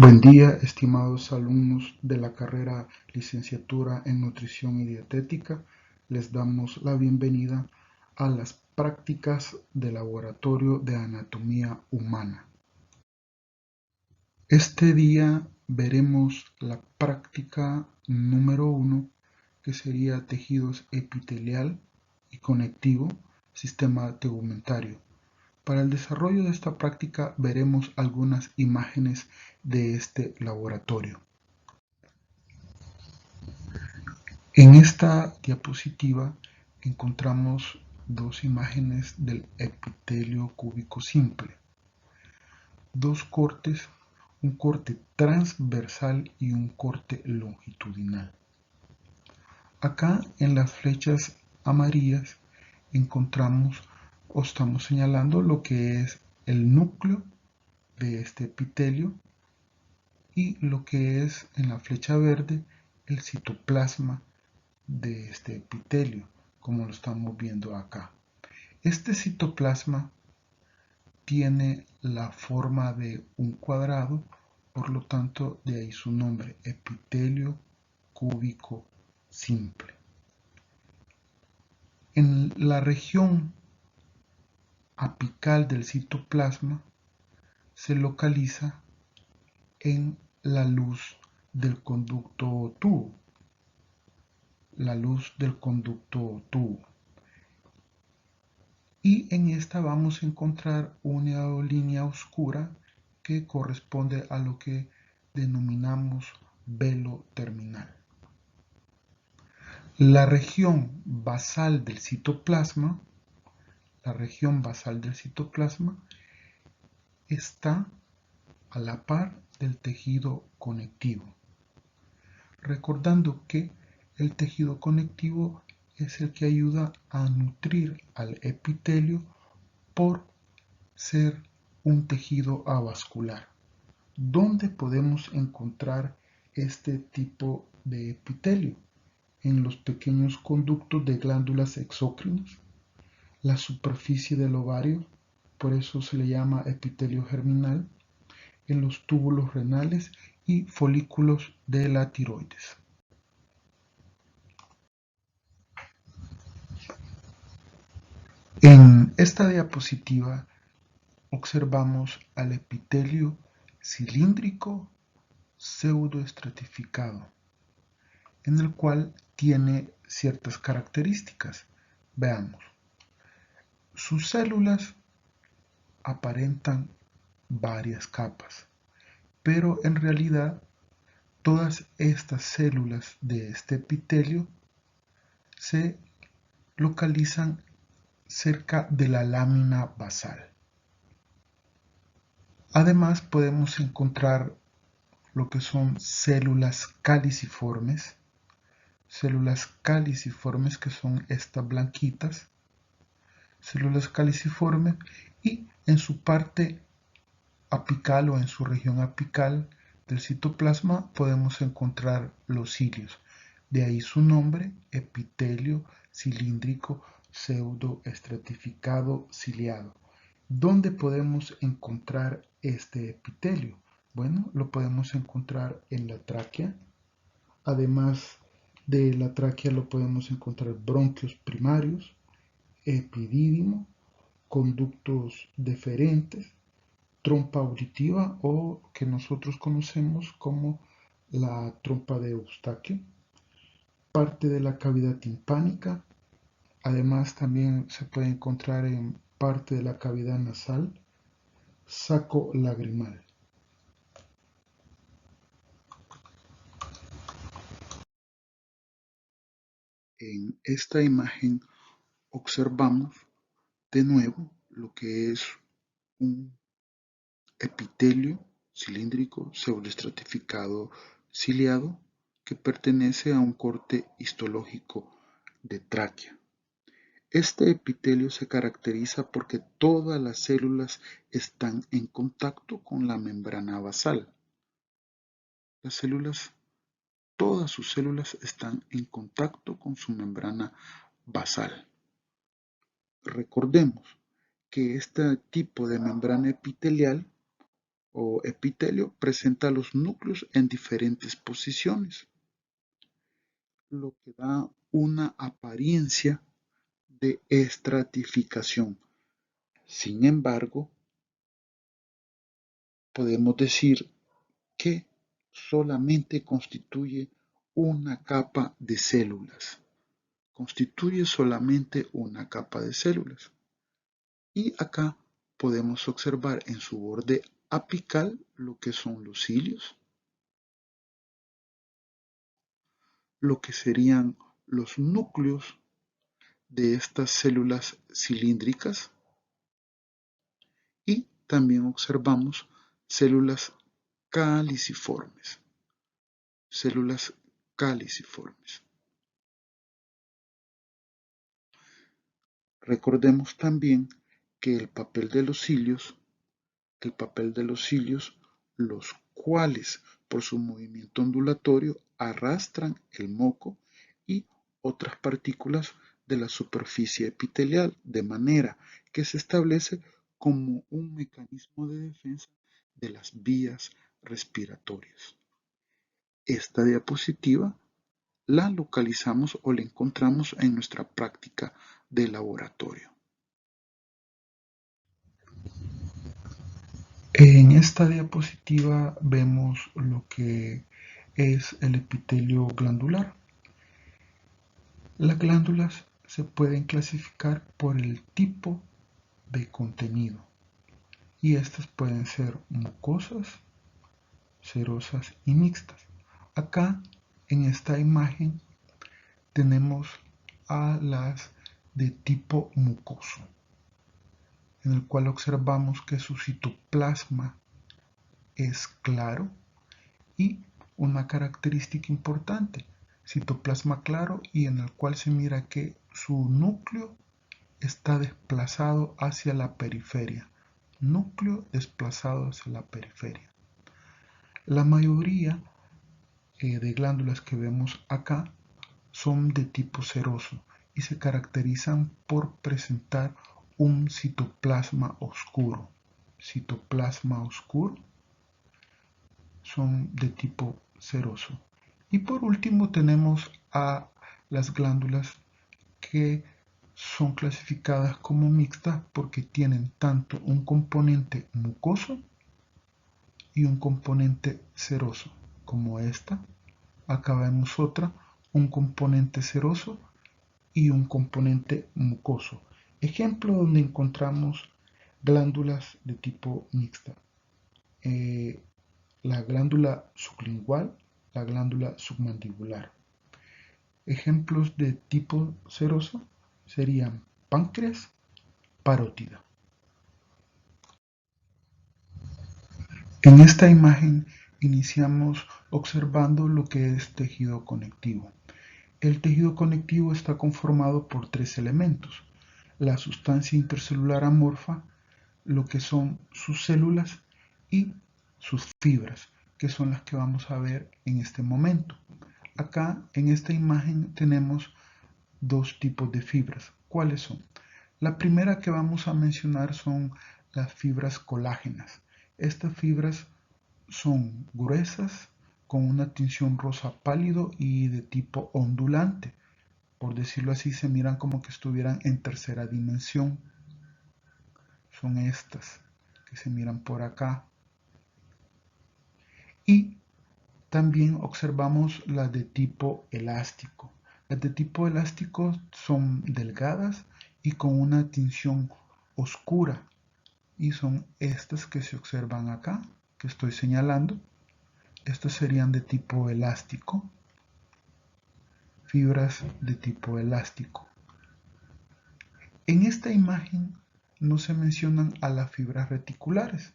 Buen día, estimados alumnos de la carrera Licenciatura en Nutrición y Dietética. Les damos la bienvenida a las prácticas de laboratorio de anatomía humana. Este día veremos la práctica número 1, que sería tejidos epitelial y conectivo, sistema tegumentario. Para el desarrollo de esta práctica veremos algunas imágenes de este laboratorio. En esta diapositiva encontramos dos imágenes del epitelio cúbico simple, dos cortes, un corte transversal y un corte longitudinal. Acá en las flechas amarillas encontramos o estamos señalando lo que es el núcleo de este epitelio y lo que es en la flecha verde el citoplasma de este epitelio, como lo estamos viendo acá. Este citoplasma tiene la forma de un cuadrado, por lo tanto de ahí su nombre, epitelio cúbico simple. En la región apical del citoplasma se localiza en la luz del conducto tubo. La luz del conducto tubo. Y en esta vamos a encontrar una línea oscura que corresponde a lo que denominamos velo terminal. La región basal del citoplasma, está a la par del tejido conectivo. Recordando que el tejido conectivo es el que ayuda a nutrir al epitelio por ser un tejido avascular. ¿Dónde podemos encontrar este tipo de epitelio? En los pequeños conductos de glándulas exócrinas, la superficie del ovario, por eso se le llama epitelio germinal, en los túbulos renales y folículos de la tiroides. En esta diapositiva observamos al epitelio cilíndrico pseudoestratificado, en el cual tiene ciertas características. Veamos, sus células aparentan varias capas, pero en realidad todas estas células de este epitelio se localizan cerca de la lámina basal. Además podemos encontrar lo que son células caliciformes que son estas blanquitas, células caliciformes, y en su parte apical o en su región apical del citoplasma podemos encontrar los cilios. De ahí su nombre, epitelio cilíndrico pseudoestratificado ciliado. ¿Dónde podemos encontrar este epitelio? Bueno, lo podemos encontrar en la tráquea. Además de la tráquea lo podemos encontrar bronquios primarios, epidídimo, conductos deferentes, trompa auditiva o que nosotros conocemos como la trompa de Eustaquio, parte de la cavidad timpánica. Además también se puede encontrar en parte de la cavidad nasal, saco lagrimal. En esta imagen observamos de nuevo lo que es un epitelio cilíndrico pseudoestratificado ciliado que pertenece a un corte histológico de tráquea. Este epitelio se caracteriza porque todas las células están en contacto con la membrana basal. Todas sus células están en contacto con su membrana basal. Recordemos que este tipo de membrana epitelial o epitelio presenta los núcleos en diferentes posiciones, lo que da una apariencia de estratificación. Sin embargo, podemos decir que solamente constituye una capa de células. Constituye solamente una capa de células. Y acá podemos observar en su borde apical lo que son los cilios, lo que serían los núcleos de estas células cilíndricas y también observamos células caliciformes. Células caliciformes. Recordemos también que el papel de los cilios, los cuales por su movimiento ondulatorio arrastran el moco y otras partículas de la superficie epitelial, de manera que se establece como un mecanismo de defensa de las vías respiratorias. Esta diapositiva la localizamos o la encontramos en nuestra práctica de laboratorio. En esta diapositiva vemos lo que es el epitelio glandular. Las glándulas se pueden clasificar por el tipo de contenido y estas pueden ser mucosas, cerosas y mixtas. Acá en esta imagen tenemos a las de tipo mucoso, en el cual observamos que su citoplasma es claro y una característica importante, citoplasma claro y en el cual se mira que su núcleo está desplazado hacia la periferia. Núcleo desplazado hacia la periferia. La mayoría de glándulas que vemos acá son de tipo seroso y se caracterizan por presentar un citoplasma oscuro. Citoplasma oscuro son de tipo seroso. Y por último tenemos a las glándulas que son clasificadas como mixtas porque tienen tanto un componente mucoso y un componente seroso, como esta. Acá vemos otra, un componente seroso y un componente mucoso. Ejemplo donde encontramos glándulas de tipo mixta. La glándula sublingual, la glándula submandibular. Ejemplos de tipo seroso serían páncreas, parótida. En esta imagen iniciamos observando lo que es tejido conectivo. El tejido conectivo está conformado por tres elementos: la sustancia intercelular amorfa, lo que son sus células y sus fibras, que son las que vamos a ver en este momento. Acá en esta imagen tenemos dos tipos de fibras. ¿Cuáles son? La primera que vamos a mencionar son las fibras colágenas. Estas fibras son gruesas, con una tinción rosa pálido y de tipo ondulante. Por decirlo así, se miran como que estuvieran en tercera dimensión. Son estas que se miran por acá. Y también observamos las de tipo elástico. Las de tipo elástico son delgadas y con una tinción oscura. Y son estas que se observan acá, que estoy señalando. Estas serían de tipo elástico. Fibras de tipo elástico. En esta imagen no se mencionan a las fibras reticulares.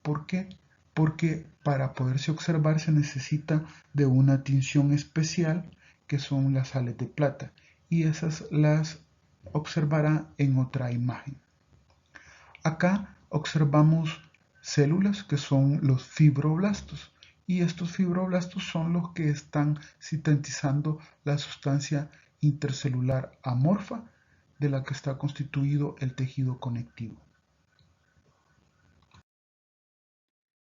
¿Por qué? Porque para poderse observar se necesita de una tinción especial que son las sales de plata y esas las observará en otra imagen. Acá observamos células que son los fibroblastos y estos fibroblastos son los que están sintetizando la sustancia intercelular amorfa de la que está constituido el tejido conectivo.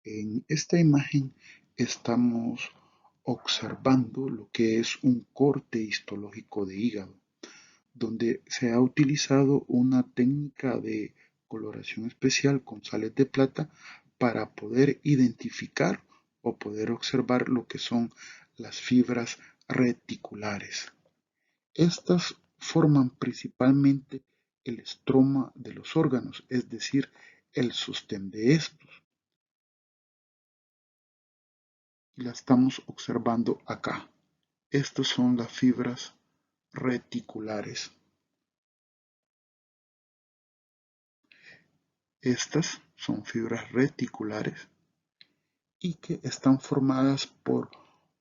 En esta imagen estamos observando lo que es un corte histológico de hígado, donde se ha utilizado una técnica de coloración especial con sales de plata para poder identificar o poder observar lo que son las fibras reticulares. Estas forman principalmente el estroma de los órganos, es decir, el sostén de estos. Y la estamos observando acá. Estas son las fibras reticulares. Estas son fibras reticulares y que están formadas por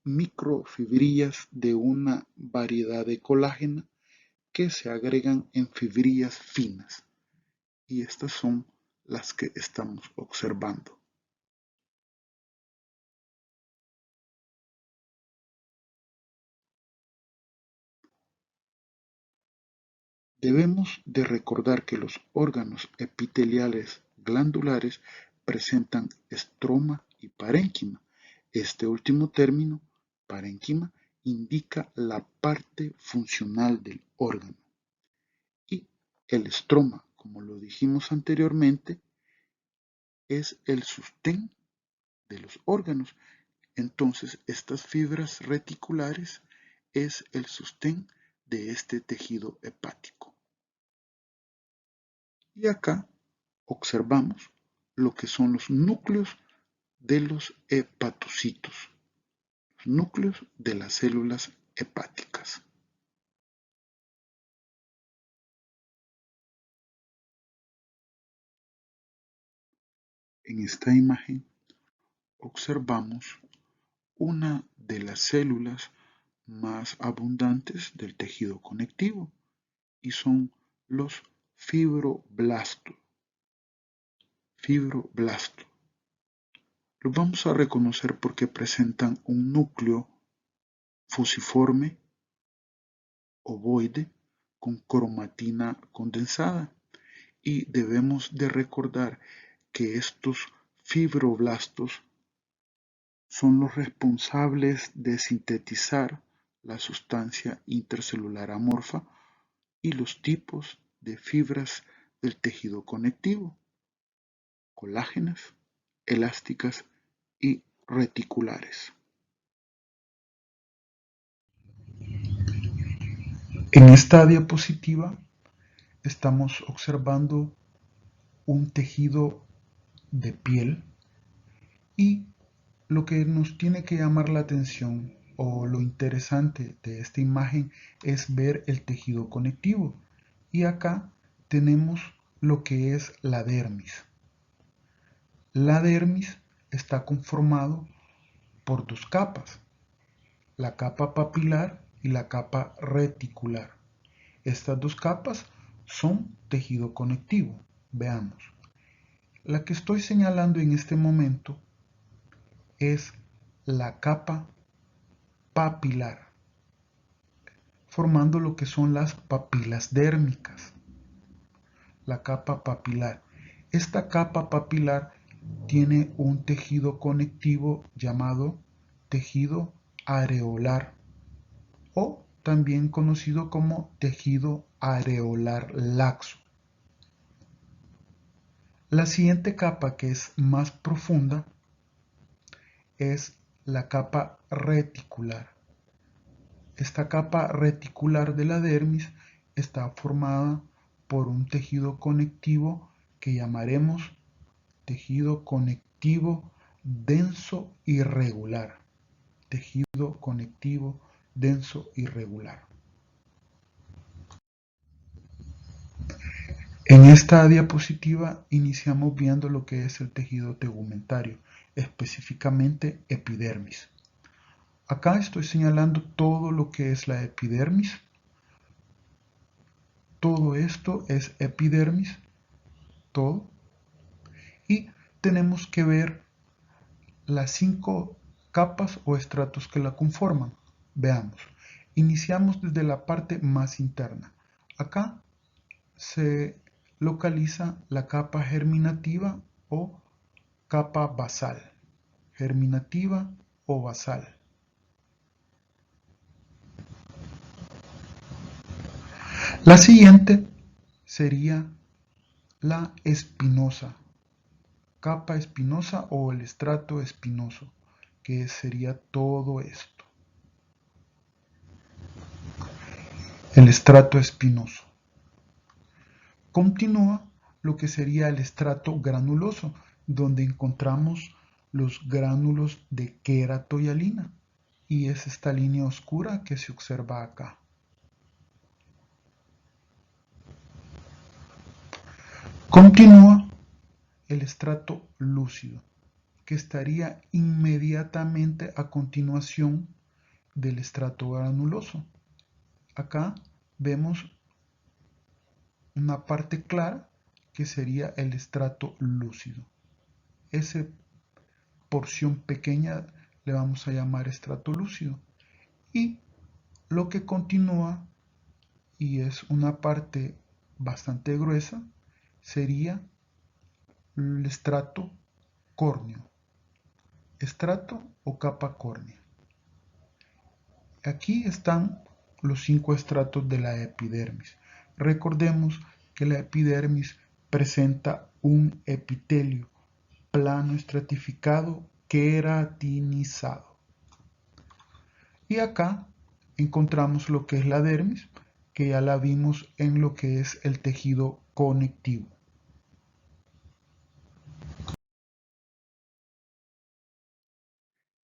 microfibrillas de una variedad de colágeno que se agregan en fibrillas finas. Y estas son las que estamos observando. Debemos de recordar que los órganos epiteliales glandulares presentan estroma y parénquima. Este último término, parénquima, indica la parte funcional del órgano. Y el estroma, como lo dijimos anteriormente, es el sostén de los órganos. Entonces, estas fibras reticulares es el sostén de este tejido hepático. Y acá observamos lo que son los núcleos de los hepatocitos, los núcleos de las células hepáticas. En esta imagen observamos una de las células más abundantes del tejido conectivo y son los fibroblastos. Los vamos a reconocer porque presentan un núcleo fusiforme, ovoide, con cromatina condensada. Y debemos de recordar que estos fibroblastos son los responsables de sintetizar la sustancia intercelular amorfa y los tipos de fibras del tejido conectivo, colágenas, elásticas y reticulares. En esta diapositiva estamos observando un tejido de piel y lo que nos tiene que llamar la atención o lo interesante de esta imagen es ver el tejido conectivo. Y acá tenemos lo que es la dermis. La dermis está conformado por dos capas, la capa papilar y la capa reticular. Estas dos capas son tejido conectivo. Veamos. La que estoy señalando en este momento es la capa papilar, formando lo que son las papilas dérmicas. La capa papilar. Esta capa papilar tiene un tejido conectivo llamado tejido areolar o también conocido como tejido areolar laxo. La siguiente capa, que es más profunda, es la capa reticular. Esta capa reticular de la dermis está formada por un tejido conectivo que llamaremos tejido conectivo denso irregular. Tejido conectivo denso irregular. En esta diapositiva iniciamos viendo lo que es el tejido tegumentario, específicamente epidermis. Acá estoy señalando todo lo que es la epidermis. Todo esto es epidermis, todo. Y tenemos que ver las 5 capas o estratos que la conforman. Veamos. Iniciamos desde la parte más interna. Acá se localiza la capa germinativa o capa basal. germinativa o basal. La siguiente sería la espinosa, capa espinosa o el estrato espinoso, que sería todo esto. El estrato espinoso. Continúa lo que sería el estrato granuloso, donde encontramos los gránulos de queratoialina, y es esta línea oscura que se observa acá. Continúa el estrato lúcido, que estaría inmediatamente a continuación del estrato granuloso. Acá vemos una parte clara que sería el estrato lúcido. Esa porción pequeña le vamos a llamar estrato lúcido. Y lo que continúa, y es una parte bastante gruesa, sería el estrato córneo. Estrato o capa córnea. Aquí están los 5 estratos de la epidermis. Recordemos que la epidermis presenta un epitelio plano estratificado queratinizado. Y acá encontramos lo que es la dermis, que ya la vimos en lo que es el tejido conectivo.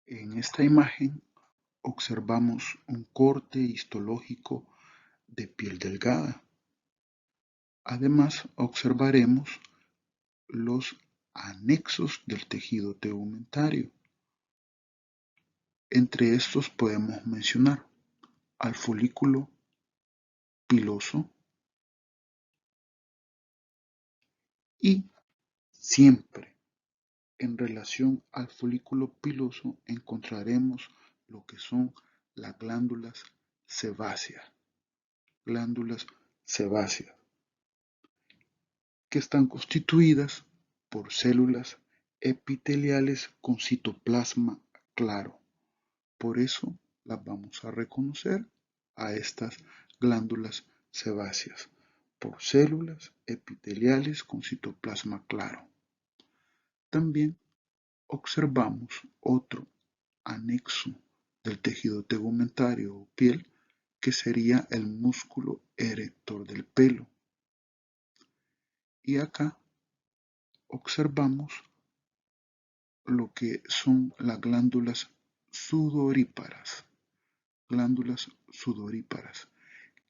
En esta imagen observamos un corte histológico de piel delgada. Además, observaremos los anexos del tejido tegumentario. Entre estos podemos mencionar al folículo piloso y siempre en relación al folículo piloso encontraremos lo que son las glándulas sebáceas. Glándulas sebáceas que están constituidas por células epiteliales con citoplasma claro. Por eso las vamos a reconocer a estas glándulas sebáceas, por células epiteliales con citoplasma claro. También observamos otro anexo del tejido tegumentario o piel, que sería el músculo erector del pelo. Y acá observamos lo que son las glándulas sudoríparas,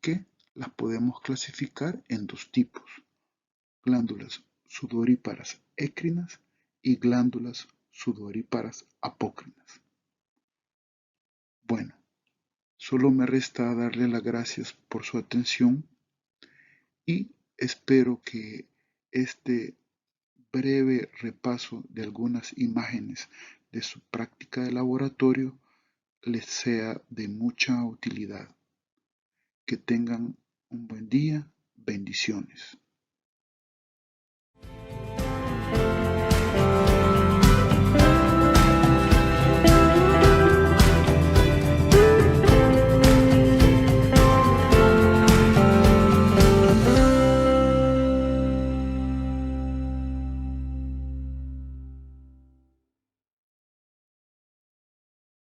que las podemos clasificar en dos tipos: glándulas sudoríparas écrinas y glándulas sudoríparas apócrinas. Bueno, solo me resta darle las gracias por su atención y espero que este breve repaso de algunas imágenes de su práctica de laboratorio les sea de mucha utilidad. Que tengan un buen día. Bendiciones.